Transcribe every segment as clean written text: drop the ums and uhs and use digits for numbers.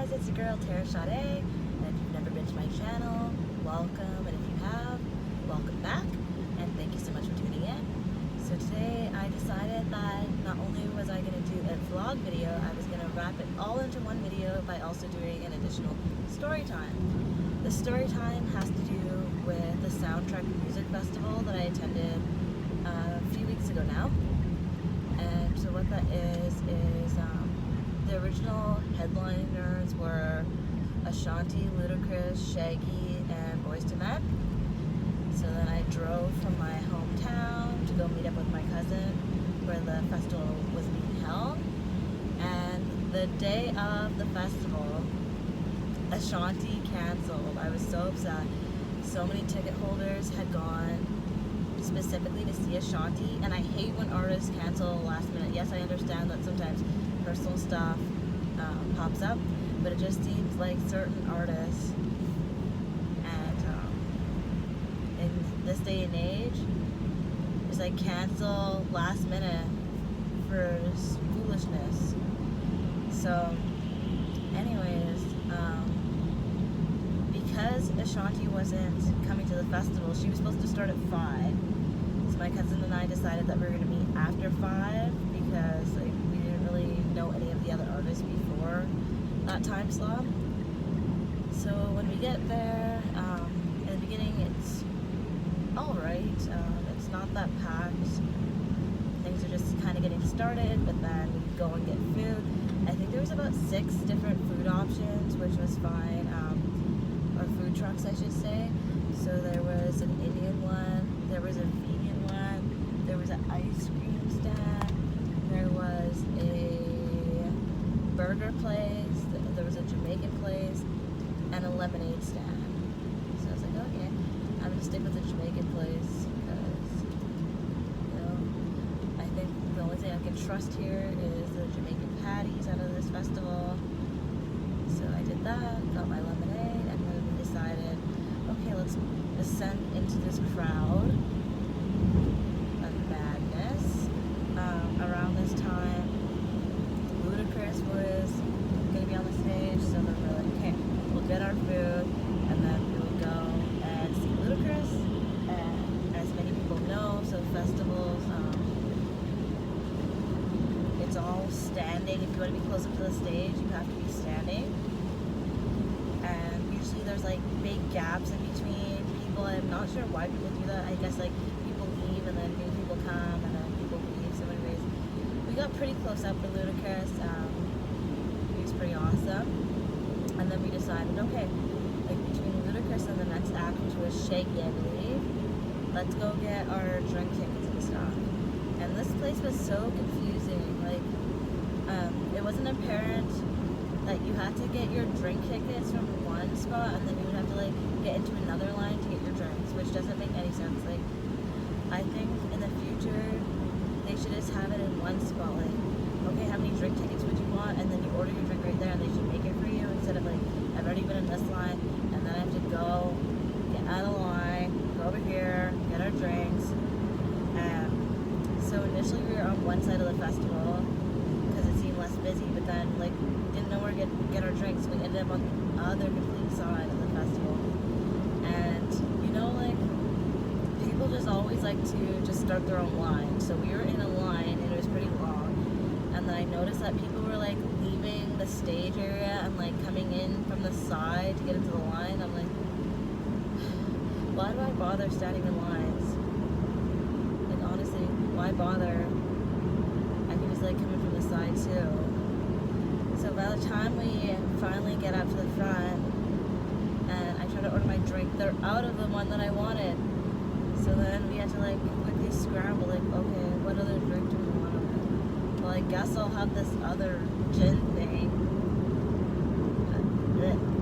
guys, it's your girl Taris Shawdae, and if you've never been to my channel, welcome, and if you have, welcome back, and thank you so much for tuning in. So today I decided that not only was I going to do a vlog video, I was going to wrap it all into one video by also doing an additional story time. The story time has to do with the Soundtrack Music Festival that I attended a few weeks ago now. And so what that is the original headliners were Ashanti, Ludacris, Shaggy, and Boyz II Men. So then I drove from my hometown to go meet up with my cousin where the festival was being held. And the day of the festival, Ashanti canceled. I was so upset. So many ticket holders had gone specifically to see Shawdae, and I hate when artists cancel last minute. Yes, I understand that sometimes personal stuff pops up, but it just seems like certain artists and in this day and age is like cancel last minute for foolishness. So anyways, because Ashanti wasn't coming to the festival, she was supposed to start at 5. So my cousin and I decided that we were going to meet after 5 because like we didn't really know any of the other artists before that time slot. So when we get there, in the beginning it's alright, it's not that packed, things are just kind of getting started, but then we go and get food. I think there was about 6 different food options, which was fine, or food trucks I should say. So there was an Indian one, there was a vegan one, there was an ice cream stand, there was a burger place, there was a Jamaican place, and a lemonade stand. So I was like, okay, I'm gonna stick with the Jamaican place because, you know, I think the only thing I can trust here is the Jamaican patties out of this festival. So I did that, got my lemonade, and then we decided, okay, let's ascend into this crowd of madness. Around this time, Ludacris was going to be on the stage, so then we're like, okay, we'll get our food, and then we'll go and see Ludacris. And as many people know, so festivals, it's all standing. If you want to be close up to the stage, you have to be standing. And usually there's like big gaps in between people. I'm not sure why people do that. I guess like people leave and then new people come and then people leave. So anyways, we got pretty close up with Ludacris. He was pretty awesome. And then we decided, okay, like between Ludacris and the next act, which was Shaggy, I believe, let's go get our drink tickets and stuff. And this place was so confusing. Like, it wasn't apparent that you had to get your drink tickets from one spot and then you would have to like get into another line to get your drinks, which doesn't make any sense. Like, I think in the future they should just have it in one spot. Like, okay, how many drink tickets would you want? And then you order your drink right there and they should make it for you, instead of like, I've already been in this line and then I have to go get out of the line, go over here, get our drinks. So initially we were on one side of the festival because it seemed less busy, but then like didn't know where to get our drinks. We ended up on the other complete side of the festival. And you know, like, people just always like to just start their own line. So we were in a line and it was pretty long. And then I noticed that people were like leaving the stage area and like coming in from the side to get into the line. I'm like, why do I bother standing in lines? Like, honestly, why bother? I can just like come in from the side too. So by the time we finally get up to the front and I try to order my drink, they're out of the one that I wanted. So then we had to like quickly scramble, like, okay, what other drink do we want? Well, I guess I'll have this other gin thing.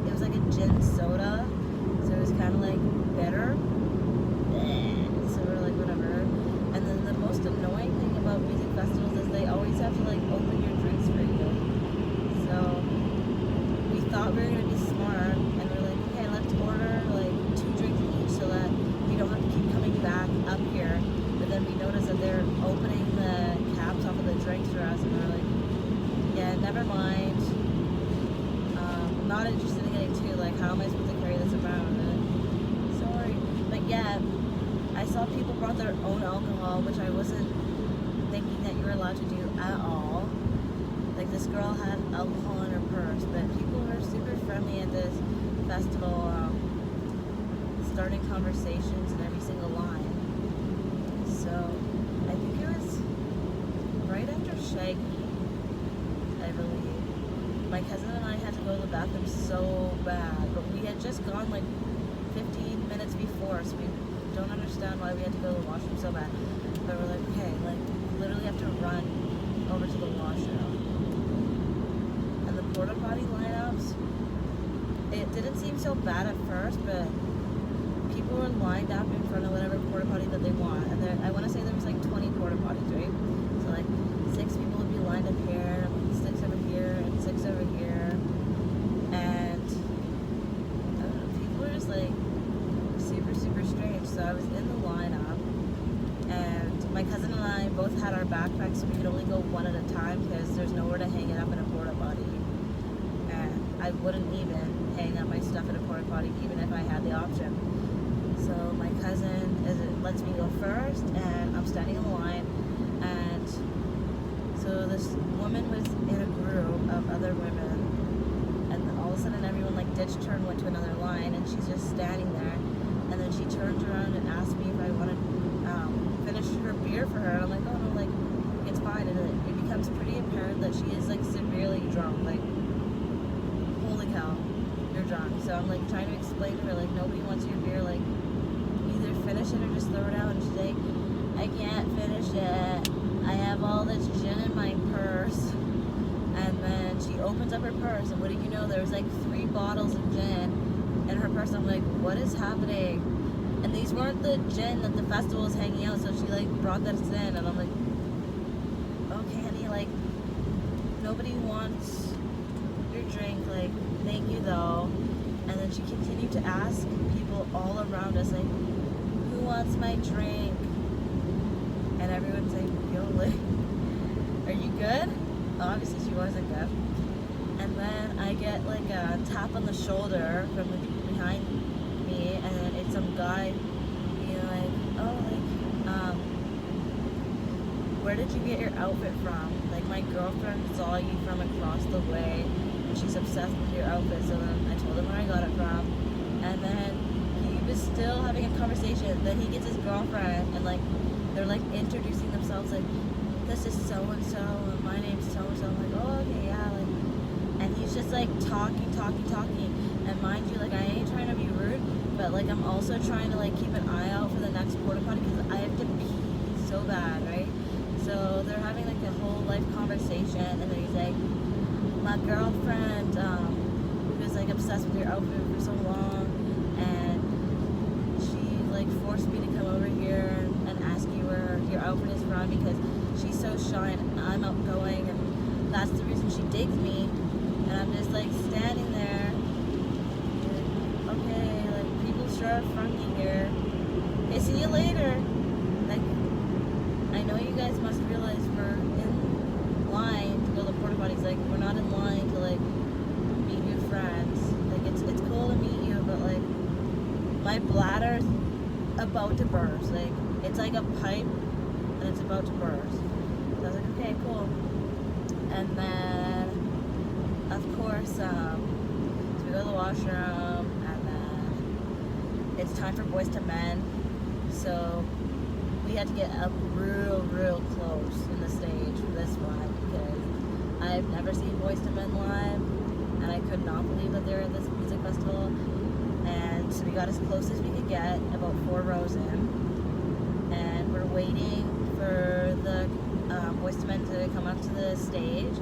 It was like a gin soda, so it was kind of like bitter. So we're like, whatever. And then the most annoying thing about music festivals is they always have to like open your drinks for you. So we thought we were gonna be smart, and we're like, okay, let's order like 2 drinks each so that we don't have to keep coming back up here. But then we noticed that they're opening the caps off of the drinks for us, and we're like, yeah, never mind. am I supposed to carry this around? And sorry. But yeah, I saw people brought their own alcohol, which I wasn't thinking that you were allowed to do at all. Like, this girl had alcohol in her purse, but people were super friendly at this festival, starting conversations in every single line. So, I think it was right after Shaggy, I believe. My cousin and I had to go to the bathroom so bad, but we had just gone like 15 minutes before, so we don't understand why we had to go to the washroom so bad. But we're like, okay, like, we literally have to run over to the washroom. And the porta potty lineups, it didn't seem so bad at first, but people were lined up in front of whatever porta potty that they want. And there, I want to say there was like 20 porta potties, right? So like 6 people would be lined up here, 6 over here, and 6 over here. And I don't know, people were just like super, super strange. So I was in the lineup, and my cousin and I both had our backpacks, so we could only go one at a time because there's nowhere to hang it up in a porta potty. And I wouldn't even hang up my stuff in a porta potty even if I had the option. So my cousin lets me go first, and I'm standing in the line, and so this woman was in a group of other women, and all of a sudden everyone like ditched her and went to another line, and she's just standing there, and then she turns around and asks me if I want to finish her beer for her, and I'm like, oh no, like, it's fine, and it becomes pretty apparent that she is like severely drunk, like, holy cow, you're drunk. So I'm like trying to explain to her, like, nobody wants your beer, like, either finish it or just throw it out. And she's like, I can't finish it, I have all this gin in my purse. And then she opens up her purse, and what do you know, there was like 3 bottles of gin in her purse. I'm like, what is happening? And these weren't the gin that the festival was hanging out, so she like brought that in, and I'm like, okay honey, like, nobody wants your drink, like, thank you though. And then she continued to ask people all around us, like, who wants my drink? And everyone's like, yo, like, are you good? Obviously she wasn't good. And then I get like a tap on the shoulder from behind me, and then it's some guy being like, oh, like, where did you get your outfit from? Like, my girlfriend saw you from across the way, and she's obsessed with your outfit. So then I told him where I got it from, and then he was still having a conversation. Then he gets his girlfriend, and like, they're like introducing themselves, like, this is so and so, and my name's so and so. I'm like, oh, okay, yeah, like, and he's just like talking. And mind you, like, I ain't trying to be rude, but like, I'm also trying to like keep an eye out for the next porta potty because I have to pee so bad, right? So they're having like a whole life conversation, and then he's like, my girlfriend, who was like obsessed with your outfit for so long, and she like forced me to come over here and ask you where your outfit is from because she's so shy and I'm outgoing, and that's the reason she digs me. And I'm just like standing there, like, okay, like, people sure are funny here. Okay, see you later. Like, I know you guys must realize we're in line to go to the porta potties. Like, we're not in line to like meet new friends. Like, it's cool to meet you, but like, my bladder's about to burst. Like, it's like a pipe, and it's about to burst. So I was like, okay, cool. And then, of course, so we go to the washroom, and then it's time for Boys to Men. So we had to get up real close in the stage for this one because I've never seen Boys to Men live, and I could not believe that they were at this music festival. And so we got as close as we could get, about 4 rows in, and we're waiting for the Boys to Men to come up to the stage.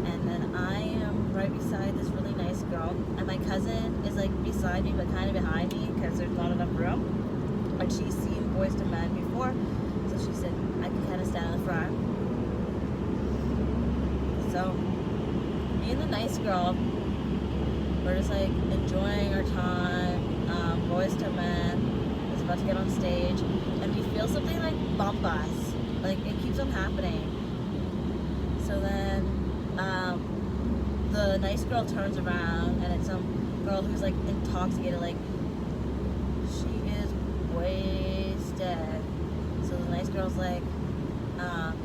And then I am right beside this really nice girl, and my cousin is like beside me but kind of behind me because there's not enough room, and she's seen Boys to Men before, so she said I can kind of stand in the front. So me and the nice girl, we're just like enjoying our time. Boys to Men is about to get on stage, and we feel something like bump us, like it keeps on happening. So then the nice girl turns around, and it's some girl who's like intoxicated, like she is wasted. So the nice girl's like,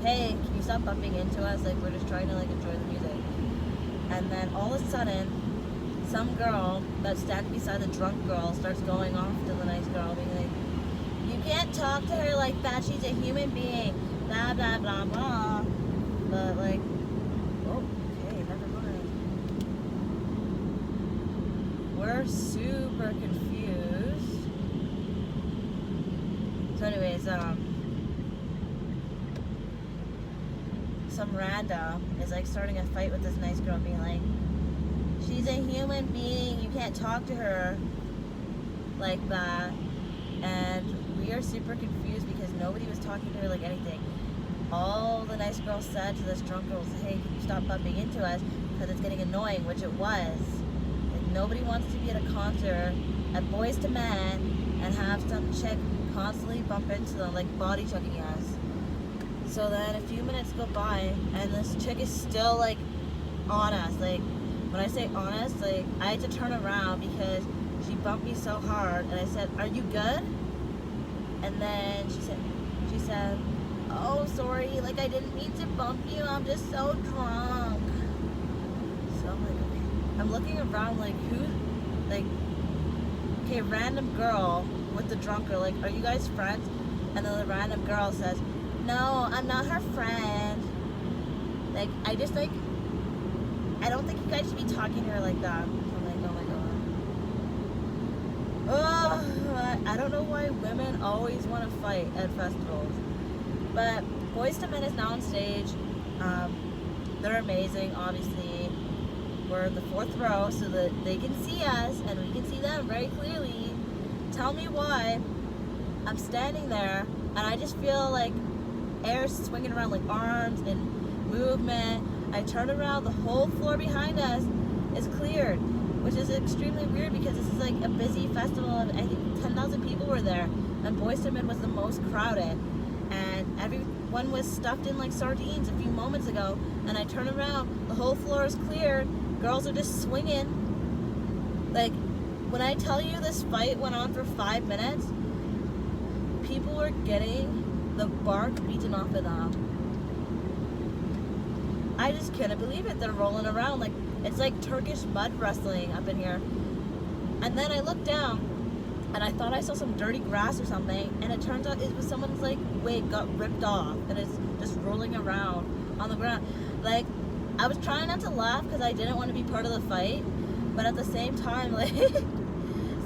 hey, can you stop bumping into us? Like, we're just trying to like enjoy the music. And then all of a sudden, some girl that's standing beside the drunk girl starts going off to the nice girl, being like, you can't talk to her like that, she's a human being, blah blah blah blah. But like, oh, okay, never mind. We're super confused. So anyways, some random is like starting a fight with this nice girl, being like, she's a human being, you can't talk to her like that. And we are super confused because nobody was talking to her like anything. All the nice girl said to this drunk girl was, hey, can you stop bumping into us because it's getting annoying, which it was. Like, nobody wants to be at a concert at Boys to Men and have some chick constantly bump into them, like body chugging us. So then a few minutes go by and this chick is still like on us. Like, when I say on us, like I had to turn around because she bumped me so hard, and I said, are you good? And then she said, oh, sorry, like I didn't mean to bump you, I'm just so drunk. So I'm like, okay. I'm looking around like, who, like, okay, random girl with the drunk girl, like, are you guys friends? And then the random girl says, no, I'm not her friend. Like, I just like, I don't think you guys should be talking to her like that. I'm like, oh my god. Oh, I don't know why women always want to fight at festivals. But Boys to Men is now on stage. They're amazing, obviously. We're in the 4th row so that they can see us and we can see them very clearly. Tell me why I'm standing there and I just feel like air swinging around, like arms and movement. I turn around, the whole floor behind us is cleared, which is extremely weird because this is like a busy festival and I think 10,000 people were there, and Boys to Men was the most crowded, and everyone was stuffed in like sardines a few moments ago, and I turn around, the whole floor is cleared, girls are just swinging. Like, when I tell you this fight went on for 5 minutes, people were getting the bark beaten off of them. I just couldn't believe it. They're rolling around like it's like Turkish mud wrestling up in here. And then I looked down and I thought I saw some dirty grass or something, and it turns out it was someone's like wig got ripped off and it's just rolling around on the ground. Like, I was trying not to laugh because I didn't want to be part of the fight, but at the same time, like,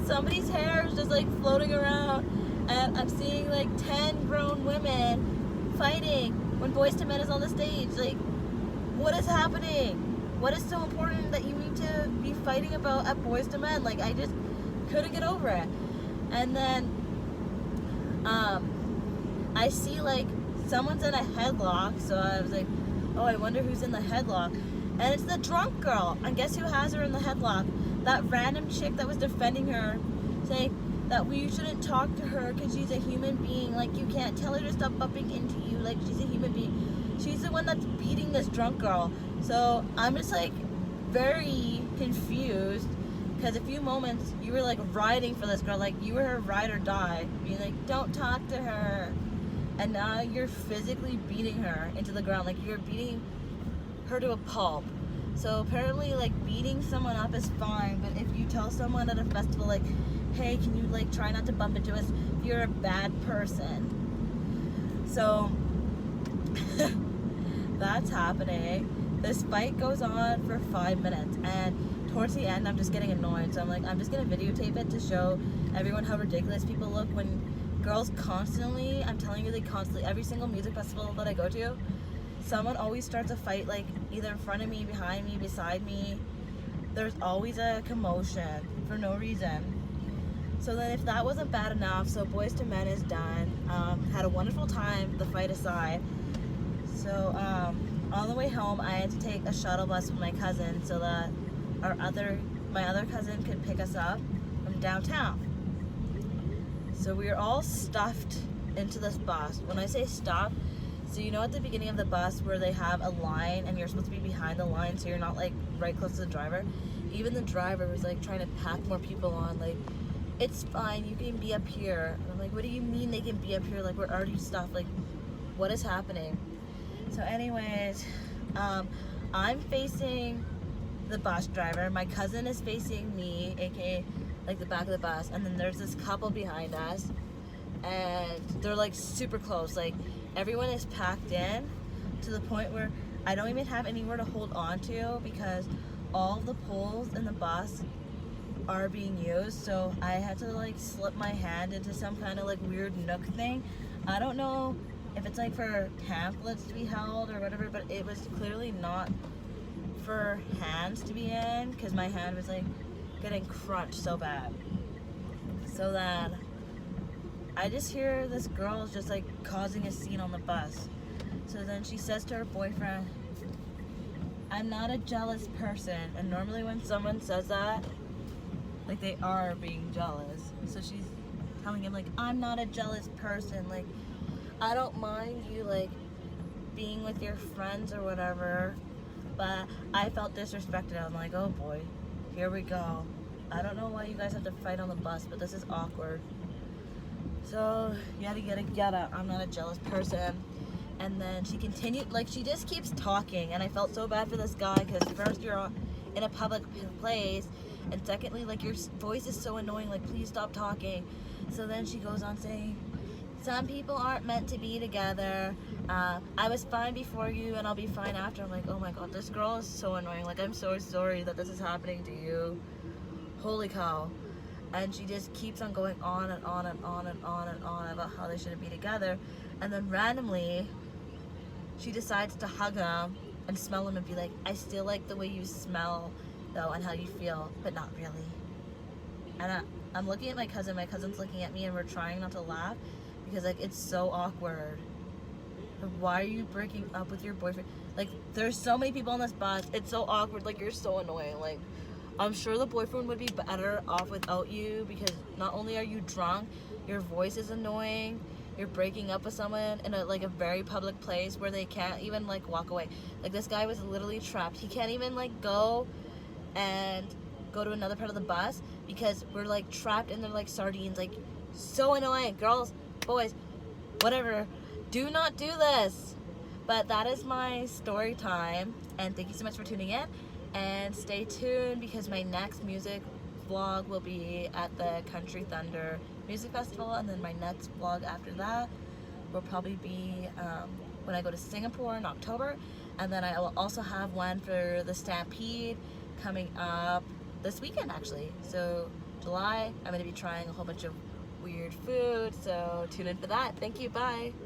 somebody's hair is just like floating around, and I'm seeing like 10 grown women fighting when Boys to Men is on the stage. Like, what is happening? What is so important that you need to be fighting about at Boys to Men? Like, I just couldn't get over it. And then I see like someone's in a headlock, so I was like, oh, I wonder who's in the headlock. And it's the drunk girl. And guess who has her in the headlock? That random chick that was defending her, saying that we shouldn't talk to her because she's a human being. Like, you can't tell her to stop bumping into you. Like, she's a human being. She's the one that's beating this drunk girl. So I'm just like very confused because a few moments you were like riding for this girl, like you were her ride or die, being like, don't talk to her, and now you're physically beating her into the ground, like you're beating her to a pulp. So apparently, like, beating someone up is fine, but if you tell someone at a festival like, hey, can you like try not to bump into us, you're a bad person. So that's happening. This fight goes on for 5 minutes, and towards the end I'm just getting annoyed, so I'm like, I'm just gonna videotape it to show everyone how ridiculous people look when girls constantly, I'm telling you, they constantly, every single music festival that I go to, someone always starts a fight, like either in front of me, behind me, beside me. There's always a commotion for no reason. So then if that wasn't bad enough, so Boys to Men is done. Had a wonderful time, the fight aside. So on the way home, I had to take a shuttle bus with my cousin so that my other cousin could pick us up from downtown. So we were all stuffed into this bus. When I say stuffed, so you know at the beginning of the bus where they have a line and you're supposed to be behind the line so you're not like right close to the driver? even the driver was like trying to pack more people on, like, it's fine, you can be up here. And I'm like, what do you mean they can be up here? Like, we're already stopped. Like, what is happening? So anyways, I'm facing the bus driver. My cousin is facing me, aka like the back of the bus, and then there's this couple behind us, and they're like super close. Like, everyone is packed in to the point where I don't even have anywhere to hold on to because all the poles in the bus are being used. So I had to like slip my hand into some kind of like weird nook thing. I don't know if it's like for pamphlets to be held or whatever, but it was clearly not for hands to be in because my hand was like getting crunched so bad. So then I just hear this girl just like causing a scene on the bus. So then she says to her boyfriend, I'm not a jealous person. And normally when someone says that, like, they are being jealous. So she's telling him, like, I'm not a jealous person. Like, I don't mind you, like, being with your friends or whatever. But I felt disrespected. I'm like, oh boy, here we go. I don't know why you guys have to fight on the bus, but this is awkward. So, yada, I'm not a jealous person. And then she continued, like, she just keeps talking. And I felt so bad for this guy because first, you're in a public place. And secondly, like, your voice is so annoying. Like, please stop talking. So then she goes on saying, some people aren't meant to be together. I was fine before you and I'll be fine after. I'm like, oh my god, this girl is so annoying. Like, I'm so sorry that this is happening to you. Holy cow. And she just keeps on going on and on and on and on and on about how they shouldn't be together. And then randomly, she decides to hug him and smell him and be like, I still like the way you smell though and how you feel, but not really. And I'm looking at my cousin's looking at me, and we're trying not to laugh because, like, it's so awkward. Like, why are you breaking up with your boyfriend? Like, there's so many people on this bus, it's so awkward. Like, you're so annoying. Like, I'm sure the boyfriend would be better off without you because not only are you drunk, your voice is annoying, you're breaking up with someone in a very public place where they can't even like walk away. Like, this guy was literally trapped. He can't even like go to another part of the bus because we're like trapped in there like sardines. Like, so annoying. Girls, boys, whatever, do not do this. But that is my story time, and thank you so much for tuning in, and stay tuned because my next music vlog will be at the Country Thunder Music Festival, and then my next vlog after that will probably be when I go to Singapore in October, and then I will also have one for the Stampede coming up this weekend actually. So July, I'm going to be trying a whole bunch of weird food, so tune in for that. Thank you, bye.